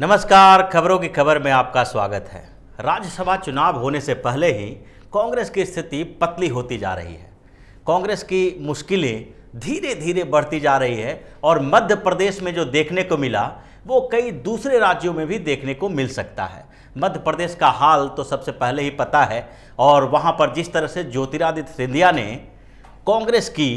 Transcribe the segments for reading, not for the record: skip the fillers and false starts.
नमस्कार, खबरों की खबर में आपका स्वागत है। राज्यसभा चुनाव होने से पहले ही कांग्रेस की स्थिति पतली होती जा रही है। कांग्रेस की मुश्किलें धीरे धीरे बढ़ती जा रही है और मध्य प्रदेश में जो देखने को मिला वो कई दूसरे राज्यों में भी देखने को मिल सकता है। मध्य प्रदेश का हाल तो सबसे पहले ही पता है और वहाँ पर जिस तरह से ज्योतिरादित्य सिंधिया ने कांग्रेस की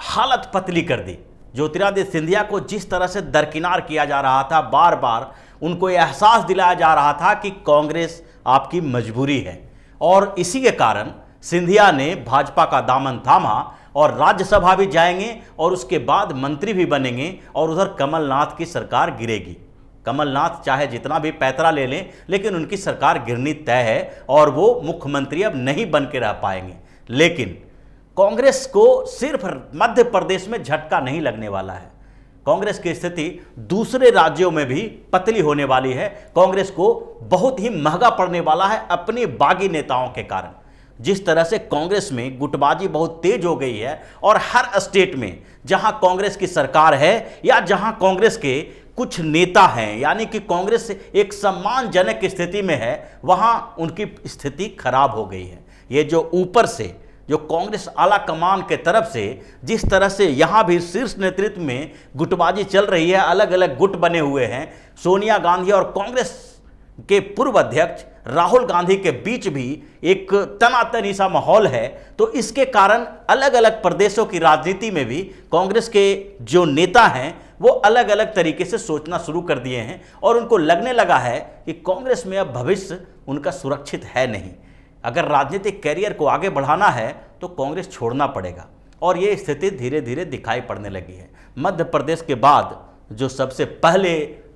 हालत पतली कर दी। ज्योतिरादित्य सिंधिया को जिस तरह से दरकिनार किया जा रहा था, बार बार उनको यह एहसास दिलाया जा रहा था कि कांग्रेस आपकी मजबूरी है और इसी के कारण सिंधिया ने भाजपा का दामन थामा और राज्यसभा भी जाएंगे और उसके बाद मंत्री भी बनेंगे और उधर कमलनाथ की सरकार गिरेगी। कमलनाथ चाहे जितना भी पैतरा ले लें लेकिन उनकी सरकार गिरनी तय है और वो मुख्यमंत्री अब नहीं बन के रह पाएंगे। लेकिन कांग्रेस को सिर्फ मध्य प्रदेश में झटका नहीं लगने वाला है। कांग्रेस की स्थिति दूसरे राज्यों में भी पतली होने वाली है। कांग्रेस को बहुत ही महंगा पड़ने वाला है अपने बागी नेताओं के कारण। जिस तरह से कांग्रेस में गुटबाजी बहुत तेज हो गई है और हर स्टेट में जहां कांग्रेस की सरकार है या जहां कांग्रेस के कुछ नेता हैं, यानी कि कांग्रेस एक सम्मानजनक स्थिति में है, वहां उनकी स्थिति खराब हो गई है। ये जो ऊपर से जो कांग्रेस आला कमान के तरफ से जिस तरह से यहाँ भी शीर्ष नेतृत्व में गुटबाजी चल रही है, अलग अलग गुट बने हुए हैं। सोनिया गांधी और कांग्रेस के पूर्व अध्यक्ष राहुल गांधी के बीच भी एक तनातनी सा माहौल है। तो इसके कारण अलग अलग प्रदेशों की राजनीति में भी कांग्रेस के जो नेता हैं वो अलग अलग तरीके से सोचना शुरू कर दिए हैं और उनको लगने लगा है कि कांग्रेस में अब भविष्य उनका सुरक्षित है नहीं। अगर राजनीतिक कैरियर को आगे बढ़ाना है तो कांग्रेस छोड़ना पड़ेगा और ये स्थिति धीरे धीरे दिखाई पड़ने लगी है। मध्य प्रदेश के बाद जो सबसे पहले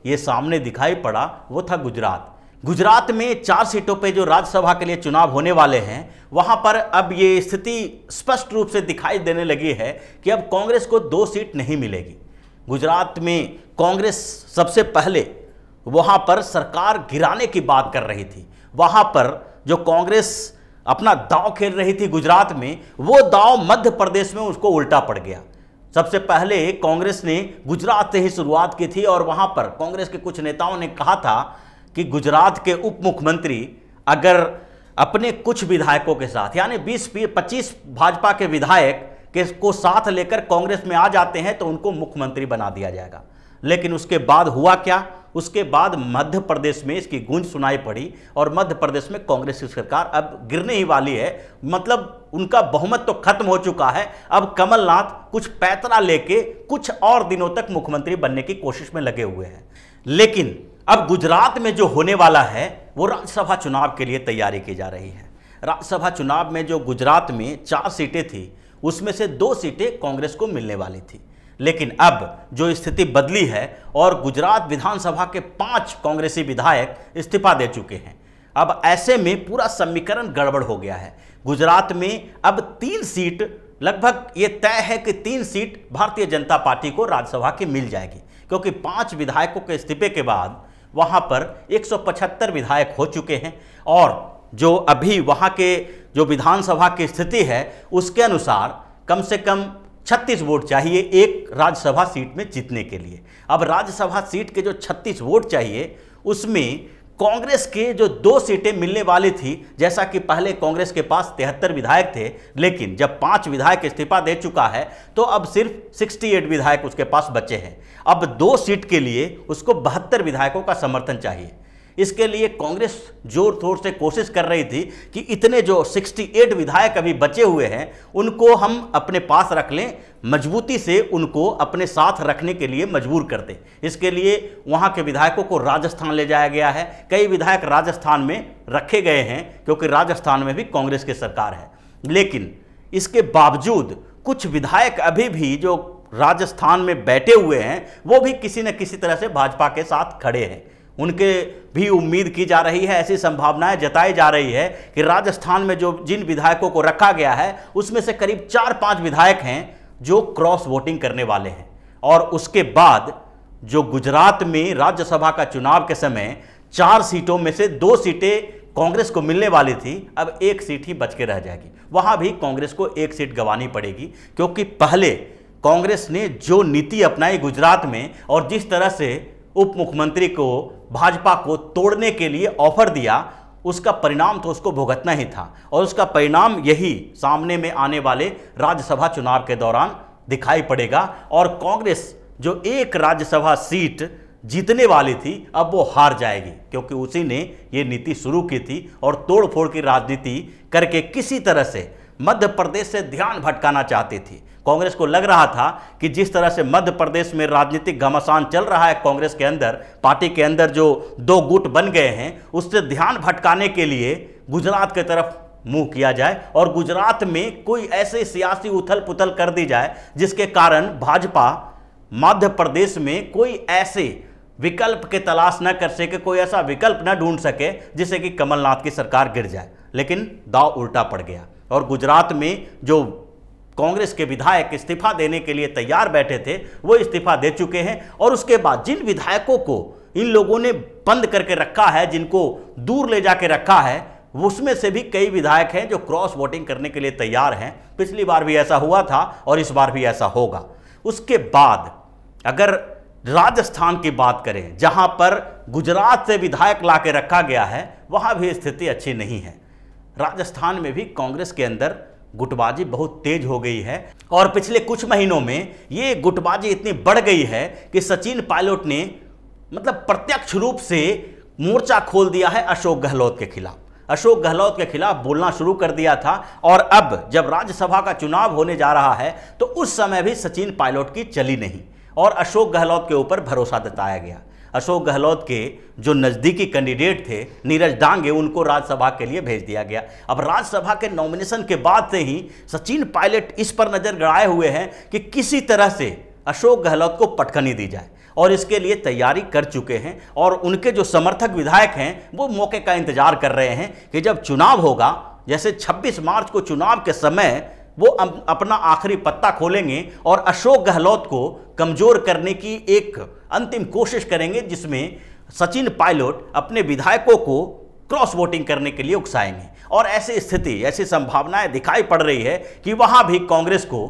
ये सामने दिखाई पड़ा वो था गुजरात। गुजरात में 4 सीटों पे जो राज्यसभा के लिए चुनाव होने वाले हैं, वहां पर अब ये स्थिति स्पष्ट रूप से दिखाई देने लगी है कि अब कांग्रेस को 2 सीट नहीं मिलेगी। गुजरात में कांग्रेस सबसे पहले वहां पर सरकार गिराने की बात कर रही थी। वहां पर जो कांग्रेस अपना दांव खेल रही थी गुजरात में, वो दांव मध्य प्रदेश में उसको उल्टा पड़ गया। सबसे पहले कांग्रेस ने गुजरात से ही शुरुआत की थी और वहां पर कांग्रेस के कुछ नेताओं ने कहा था कि गुजरात के उप मुख्यमंत्री अगर अपने कुछ विधायकों के साथ, यानी 20-25 भाजपा के विधायक को साथ लेकर कांग्रेस में आ जाते हैं तो उनको मुख्यमंत्री बना दिया जाएगा। लेकिन उसके बाद हुआ क्या? उसके बाद मध्य प्रदेश में इसकी गूंज सुनाई पड़ी और मध्य प्रदेश में कांग्रेस की सरकार अब गिरने ही वाली है। मतलब उनका बहुमत तो खत्म हो चुका है। अब कमलनाथ कुछ पैतरा लेके कुछ और दिनों तक मुख्यमंत्री बनने की कोशिश में लगे हुए हैं। लेकिन अब गुजरात में जो होने वाला है वो राज्यसभा चुनाव के लिए तैयारी की जा रही है। राज्यसभा चुनाव में जो गुजरात में 4 सीटें थी उसमें से 2 सीटें कांग्रेस को मिलने वाली थी। लेकिन अब जो स्थिति बदली है और गुजरात विधानसभा के 5 कांग्रेसी विधायक इस्तीफा दे चुके हैं। अब ऐसे में पूरा समीकरण गड़बड़ हो गया है। गुजरात में अब 3 सीट लगभग ये तय है कि 3 सीट भारतीय जनता पार्टी को राज्यसभा की मिल जाएगी, क्योंकि 5 विधायकों के इस्तीफे के बाद वहां पर 175 विधायक हो चुके हैं और जो अभी वहां के जो विधानसभा की स्थिति है उसके अनुसार कम से कम 36 वोट चाहिए एक राज्यसभा सीट में जीतने के लिए। अब राज्यसभा सीट के जो 36 वोट चाहिए उसमें कांग्रेस के जो 2 सीटें मिलने वाली थी, जैसा कि पहले कांग्रेस के पास 73 विधायक थे, लेकिन जब 5 विधायक इस्तीफा दे चुका है तो अब सिर्फ 68 विधायक उसके पास बचे हैं। अब 2 सीट के लिए उसको 72 विधायकों का समर्थन चाहिए। इसके लिए कांग्रेस जोर तोड़ से कोशिश कर रही थी कि इतने जो 68 विधायक अभी बचे हुए हैं उनको हम अपने पास रख लें, मजबूती से उनको अपने साथ रखने के लिए मजबूर कर दें। इसके लिए वहां के विधायकों को राजस्थान ले जाया गया है। कई विधायक राजस्थान में रखे गए हैं क्योंकि राजस्थान में भी कांग्रेस की सरकार है। लेकिन इसके बावजूद कुछ विधायक अभी भी जो राजस्थान में बैठे हुए हैं वो भी किसी न किसी तरह से भाजपा के साथ खड़े हैं। उनके भी उम्मीद की जा रही है, ऐसी संभावनाएं जताई जा रही है कि राजस्थान में जो जिन विधायकों को रखा गया है उसमें से करीब 4-5 विधायक हैं जो क्रॉस वोटिंग करने वाले हैं। और उसके बाद जो गुजरात में राज्यसभा का चुनाव के समय 4 सीटों में से 2 सीटें कांग्रेस को मिलने वाली थी, अब 1 सीट ही बच के रह जाएगी। वहां भी कांग्रेस को 1 सीट गंवानी पड़ेगी, क्योंकि पहले कांग्रेस ने जो नीति अपनाई गुजरात में और जिस तरह से उप मुख्यमंत्री को भाजपा को तोड़ने के लिए ऑफर दिया, उसका परिणाम तो उसको भुगतना ही था और उसका परिणाम यही सामने में आने वाले राज्यसभा चुनाव के दौरान दिखाई पड़ेगा। और कांग्रेस जो एक राज्यसभा सीट जीतने वाली थी अब वो हार जाएगी, क्योंकि उसी ने ये नीति शुरू की थी और तोड़फोड़ की राजनीति करके किसी तरह से मध्य प्रदेश से ध्यान भटकाना चाहती थी। कांग्रेस को लग रहा था कि जिस तरह से मध्य प्रदेश में राजनीतिक घमासान चल रहा है कांग्रेस के अंदर, पार्टी के अंदर जो दो गुट बन गए हैं, उससे ध्यान भटकाने के लिए गुजरात की तरफ मुंह किया जाए और गुजरात में कोई ऐसे सियासी उथल पुथल कर दी जाए जिसके कारण भाजपा मध्य प्रदेश में कोई ऐसे विकल्प के तलाश न कर सके, कोई ऐसा विकल्प न ढूंढ सके जिससे कि कमलनाथ की सरकार गिर जाए। लेकिन दांव उल्टा पड़ गया और गुजरात में जो कांग्रेस के विधायक इस्तीफा देने के लिए तैयार बैठे थे वो इस्तीफा दे चुके हैं। और उसके बाद जिन विधायकों को इन लोगों ने बंद करके रखा है, जिनको दूर ले जाके रखा है, उसमें से भी कई विधायक हैं जो क्रॉस वोटिंग करने के लिए तैयार हैं। पिछली बार भी ऐसा हुआ था और इस बार भी ऐसा होगा। उसके बाद अगर राजस्थान की बात करें, जहां पर गुजरात से विधायक ला के रखा गया है, वहां भी स्थिति अच्छी नहीं है। राजस्थान में भी कांग्रेस के अंदर गुटबाजी बहुत तेज हो गई है और पिछले कुछ महीनों में ये गुटबाजी इतनी बढ़ गई है कि सचिन पायलट ने मतलब प्रत्यक्ष रूप से मोर्चा खोल दिया है अशोक गहलोत के खिलाफ। अशोक गहलोत के खिलाफ बोलना शुरू कर दिया था और अब जब राज्यसभा का चुनाव होने जा रहा है तो उस समय भी सचिन पायलट की चली नहीं और अशोक गहलोत के ऊपर भरोसा जताया गया। अशोक गहलोत के जो नज़दीकी कैंडिडेट थे नीरज डांगे, उनको राज्यसभा के लिए भेज दिया गया। अब राज्यसभा के नॉमिनेशन के बाद से ही सचिन पायलट इस पर नज़र गड़ाए हुए हैं कि किसी तरह से अशोक गहलोत को पटखनी दी जाए और इसके लिए तैयारी कर चुके हैं। और उनके जो समर्थक विधायक हैं वो मौके का इंतजार कर रहे हैं कि जब चुनाव होगा, जैसे 26 मार्च को चुनाव के समय वो अपना आखिरी पत्ता खोलेंगे और अशोक गहलोत को कमजोर करने की एक अंतिम कोशिश करेंगे, जिसमें सचिन पायलट अपने विधायकों को क्रॉस वोटिंग करने के लिए उकसाएंगे। और ऐसी स्थिति, ऐसी संभावनाएं दिखाई पड़ रही है कि वहां भी कांग्रेस को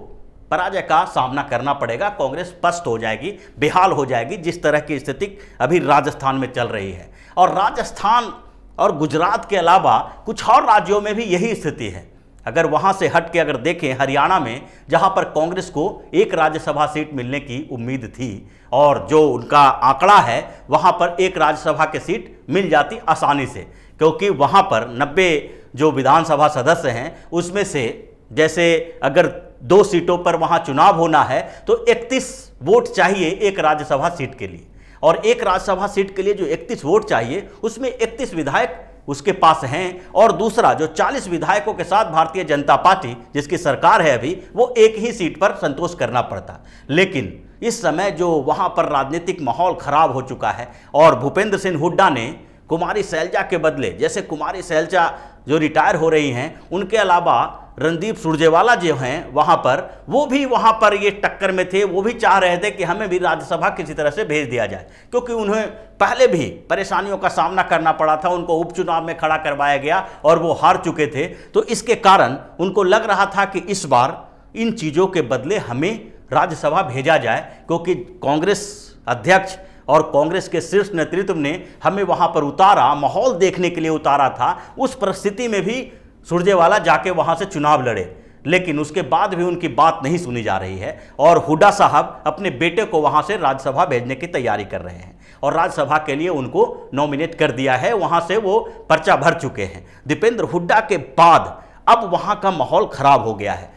पराजय का सामना करना पड़ेगा। कांग्रेस पस्त हो जाएगी, बेहाल हो जाएगी, जिस तरह की स्थिति अभी राजस्थान में चल रही है। और राजस्थान और गुजरात के अलावा कुछ और राज्यों में भी यही स्थिति है। अगर वहां से हट के अगर देखें, हरियाणा में जहां पर कांग्रेस को एक राज्यसभा सीट मिलने की उम्मीद थी और जो उनका आंकड़ा है, वहां पर एक राज्यसभा की सीट मिल जाती आसानी से, क्योंकि वहां पर 90 जो विधानसभा सदस्य हैं उसमें से जैसे अगर 2 सीटों पर वहां चुनाव होना है तो 31 वोट चाहिए एक राज्यसभा सीट के लिए। और एक राज्यसभा सीट के लिए जो 31 वोट चाहिए उसमें 31 विधायक उसके पास हैं और दूसरा जो 40 विधायकों के साथ भारतीय जनता पार्टी जिसकी सरकार है अभी, वो एक ही सीट पर संतोष करना पड़ता। लेकिन इस समय जो वहां पर राजनीतिक माहौल खराब हो चुका है और भूपेंद्र सिंह हुड्डा ने कुमारी सैलजा के बदले, जैसे कुमारी सैलजा जो रिटायर हो रही हैं, उनके अलावा रणदीप सुरजेवाला जो हैं वहाँ पर, वो भी वहाँ पर ये टक्कर में थे। वो भी चाह रहे थे कि हमें भी राज्यसभा किसी तरह से भेज दिया जाए, क्योंकि उन्हें पहले भी परेशानियों का सामना करना पड़ा था। उनको उपचुनाव में खड़ा करवाया गया और वो हार चुके थे। तो इसके कारण उनको लग रहा था कि इस बार इन चीज़ों के बदले हमें राज्यसभा भेजा जाए, क्योंकि कांग्रेस अध्यक्ष और कांग्रेस के शीर्ष नेतृत्व ने हमें वहां पर उतारा, माहौल देखने के लिए उतारा था। उस परिस्थिति में भी सुरजेवाला जाके वहां से चुनाव लड़े, लेकिन उसके बाद भी उनकी बात नहीं सुनी जा रही है और हुड्डा साहब अपने बेटे को वहां से राज्यसभा भेजने की तैयारी कर रहे हैं और राज्यसभा के लिए उनको नॉमिनेट कर दिया है। वहां से वो पर्चा भर चुके हैं। दीपेंद्र हुड्डा के बाद अब वहां का माहौल खराब हो गया है।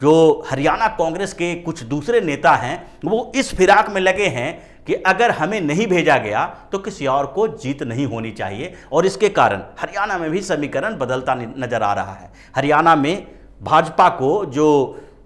जो हरियाणा कांग्रेस के कुछ दूसरे नेता हैं वो इस फिराक में लगे हैं कि अगर हमें नहीं भेजा गया तो किसी और को जीत नहीं होनी चाहिए और इसके कारण हरियाणा में भी समीकरण बदलता नजर आ रहा है। हरियाणा में भाजपा को जो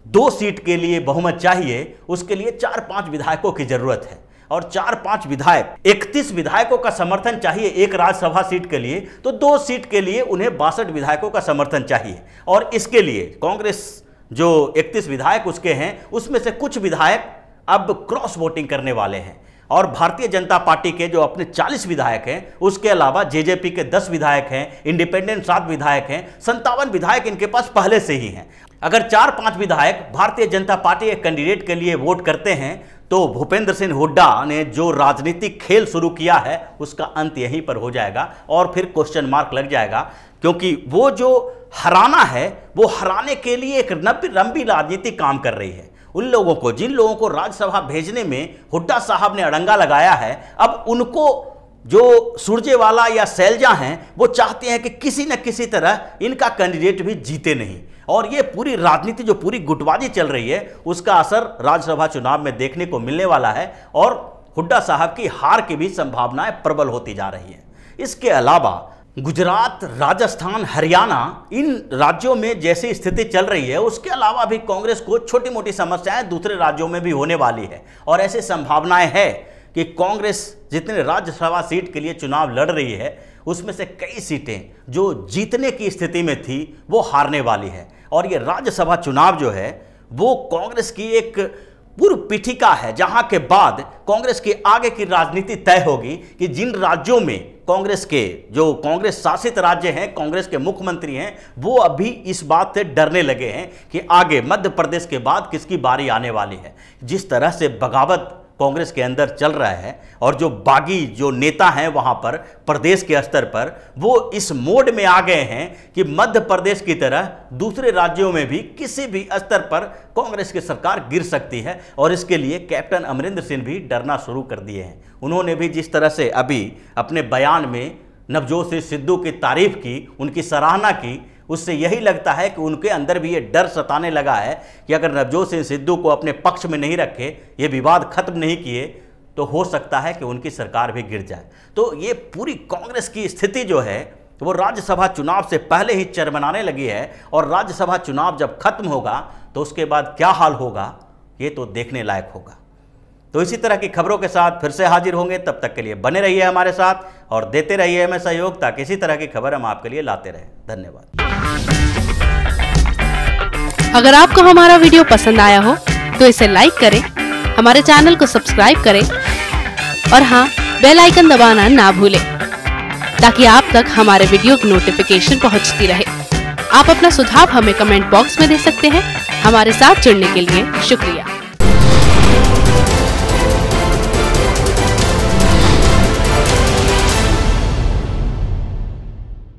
2 सीट के लिए बहुमत चाहिए, उसके लिए 4-5 विधायकों की जरूरत है और 4-5 विधायक, 31 विधायकों का समर्थन चाहिए एक राज्यसभा सीट के लिए, तो 2 सीट के लिए उन्हें 62 विधायकों का समर्थन चाहिए। और इसके लिए कांग्रेस जो 31 विधायक उसके हैं, उसमें से कुछ विधायक अब क्रॉस वोटिंग करने वाले हैं और भारतीय जनता पार्टी के जो अपने 40 विधायक हैं, उसके अलावा जेजेपी के 10 विधायक हैं, इंडिपेंडेंट 7 विधायक हैं, 57 विधायक इनके पास पहले से ही हैं। अगर 4-5 विधायक भारतीय जनता पार्टी के कैंडिडेट के लिए वोट करते हैं तो भूपेंद्र सिंह हुड्डा ने जो राजनीतिक खेल शुरू किया है उसका अंत यहीं पर हो जाएगा और फिर क्वेश्चन मार्क लग जाएगा, क्योंकि वो जो हराना है वो हराने के लिए एक लंबी राजनीति काम कर रही है। उन लोगों को, जिन लोगों को राज्यसभा भेजने में हुड्डा साहब ने अड़ंगा लगाया है, अब उनको जो सुरजेवाला या शैलजा हैं वो चाहते हैं कि किसी न किसी तरह इनका कैंडिडेट भी जीते नहीं, और ये पूरी राजनीति जो पूरी गुटबाजी चल रही है उसका असर राज्यसभा चुनाव में देखने को मिलने वाला है और हुड्डा साहब की हार की भी संभावनाएं प्रबल होती जा रही हैं। इसके अलावा गुजरात, राजस्थान, हरियाणा, इन राज्यों में जैसी स्थिति चल रही है उसके अलावा भी कांग्रेस को छोटी मोटी समस्याएं दूसरे राज्यों में भी होने वाली है, और ऐसी संभावनाएं है कि कांग्रेस जितने राज्यसभा सीट के लिए चुनाव लड़ रही है उसमें से कई सीटें जो जीतने की स्थिति में थी वो हारने वाली है। और ये राज्यसभा चुनाव जो है वो कांग्रेस की एक पूर्व पीठिका है, जहां के बाद कांग्रेस की आगे की राजनीति तय होगी कि जिन राज्यों में कांग्रेस के, जो कांग्रेस शासित राज्य हैं, कांग्रेस के मुख्यमंत्री हैं, वो अभी इस बात से डरने लगे हैं कि आगे मध्य प्रदेश के बाद किसकी बारी आने वाली है। जिस तरह से बगावत कांग्रेस के अंदर चल रहा है और जो बागी जो नेता हैं वहां पर प्रदेश के स्तर पर वो इस मोड में आ गए हैं कि मध्य प्रदेश की तरह दूसरे राज्यों में भी किसी भी स्तर पर कांग्रेस की सरकार गिर सकती है, और इसके लिए कैप्टन अमरिंदर सिंह भी डरना शुरू कर दिए हैं। उन्होंने भी जिस तरह से अभी अपने बयान में नवजोत सिंह सिद्धू की तारीफ की, उनकी सराहना की, उससे यही लगता है कि उनके अंदर भी ये डर सताने लगा है कि अगर नवजोत सिंह सिद्धू को अपने पक्ष में नहीं रखे, ये विवाद खत्म नहीं किए, तो हो सकता है कि उनकी सरकार भी गिर जाए। तो ये पूरी कांग्रेस की स्थिति जो है वो राज्यसभा चुनाव से पहले ही चरमराने लगी है, और राज्यसभा चुनाव जब खत्म होगा तो उसके बाद क्या हाल होगा ये तो देखने लायक होगा। तो इसी तरह की खबरों के साथ फिर से हाजिर होंगे, तब तक के लिए बने रहिए हमारे साथ और देते रहिए हमें सहयोग, ताकि इसी तरह की खबर हम आपके लिए लाते रहें। धन्यवाद। अगर आपको हमारा वीडियो पसंद आया हो तो इसे लाइक करें, हमारे चैनल को सब्सक्राइब करें और हाँ, बेल आइकन दबाना ना भूलें ताकि आप तक हमारे वीडियो की नोटिफिकेशन पहुंचती रहे। आप अपना सुझाव हमें कमेंट बॉक्स में दे सकते हैं। हमारे साथ जुड़ने के लिए शुक्रिया।